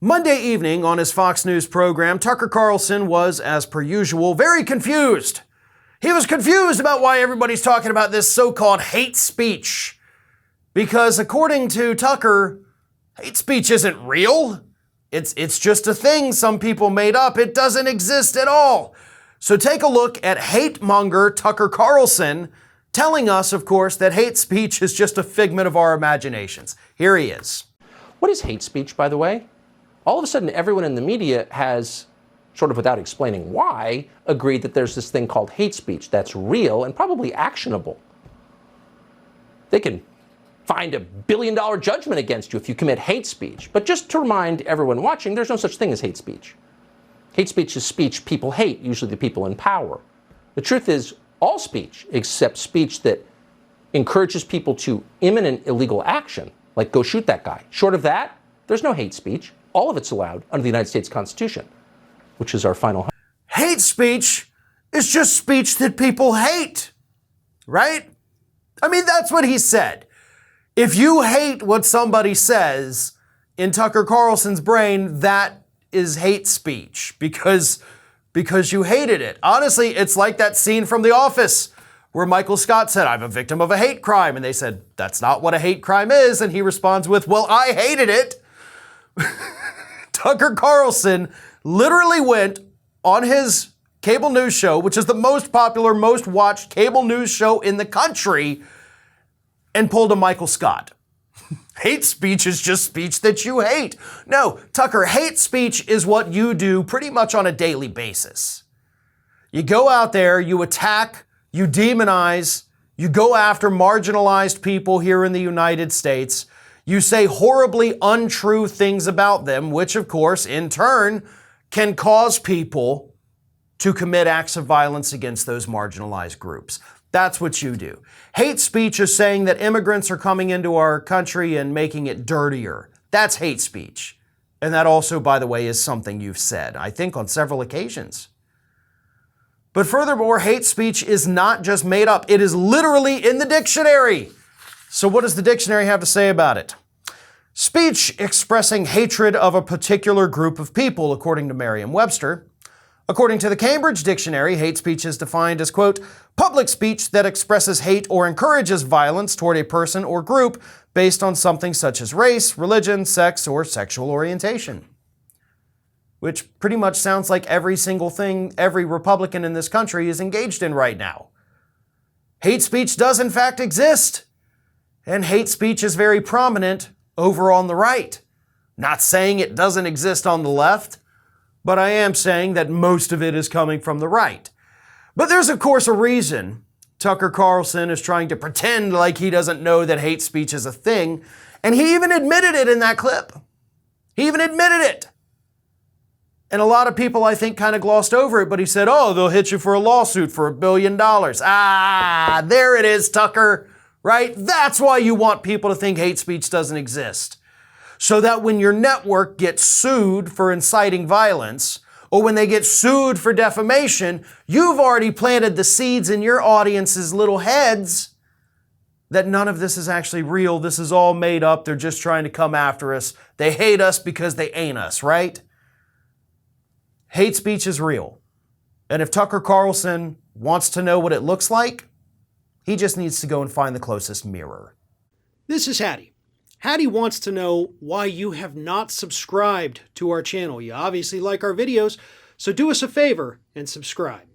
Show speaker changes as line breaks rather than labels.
Monday evening on his Fox News program, Tucker Carlson was, as per usual, very confused. He was confused about why everybody's talking about this so-called hate speech. Because according to Tucker, hate speech isn't real. It's just a thing some people made up. It doesn't exist at all. So take a look at hate monger Tucker Carlson telling us, of course, that hate speech is just a figment of our imaginations. Here he is.
What is hate speech, by the way? All of a sudden, everyone in the media has, sort of without explaining why, agreed that there's this thing called hate speech that's real and probably actionable. They can find $1 billion judgment against you if you commit hate speech. But just to remind everyone watching, there's no such thing as hate speech. Hate speech is speech people hate, usually the people in power. The truth is, all speech, except speech that encourages people to imminent illegal action, like go shoot that guy. Short of that, there's no hate speech. All of it's allowed under the United States Constitution, which is our final.
Hate speech is just speech that people hate, right? I mean, that's what he said. If you hate what somebody says, in Tucker Carlson's brain, that is hate speech because you hated it. Honestly, it's like that scene from The Office where Michael Scott said, "I'm a victim of a hate crime." And they said, "That's not what a hate crime is." And he responds with, "Well, I hated it." Tucker Carlson literally went on his cable news show, which is the most popular, most watched cable news show in the country, and pulled a Michael Scott. Hate speech is just speech that you hate. No, Tucker, hate speech is what you do pretty much on a daily basis. You go out there, you attack, you demonize, you go after marginalized people here in the United States. You say horribly untrue things about them, which of course, in turn, can cause people to commit acts of violence against those marginalized groups. That's what you do. Hate speech is saying that immigrants are coming into our country and making it dirtier. That's hate speech. And that also, by the way, is something you've said, I think on several occasions. But furthermore, hate speech is not just made up. It is literally in the dictionary. So what does the dictionary have to say about it? Speech expressing hatred of a particular group of people, according to Merriam-Webster. According to the Cambridge Dictionary, hate speech is defined as, quote, public speech that expresses hate or encourages violence toward a person or group based on something such as race, religion, sex, or sexual orientation. Which pretty much sounds like every single thing every Republican in this country is engaged in right now. Hate speech does in fact exist. And hate speech is very prominent over on the right. Not saying it doesn't exist on the left, but I am saying that most of it is coming from the right. But there's of course a reason Tucker Carlson is trying to pretend like he doesn't know that hate speech is a thing, and he even admitted it in that clip. He even admitted it. And a lot of people, I think, kind of glossed over it, but he said, "Oh, they'll hit you for a lawsuit for $1 billion. Ah, there it is, Tucker. Right? That's why you want people to think hate speech doesn't exist. So that when your network gets sued for inciting violence, or when they get sued for defamation, you've already planted the seeds in your audience's little heads that none of this is actually real. This is all made up. They're just trying to come after us. They hate us because they ain't us, right? Hate speech is real. And if Tucker Carlson wants to know what it looks like, he just needs to go and find the closest mirror.
This is Hattie. Hattie wants to know why you have not subscribed to our channel. You obviously like our videos, so do us a favor and subscribe.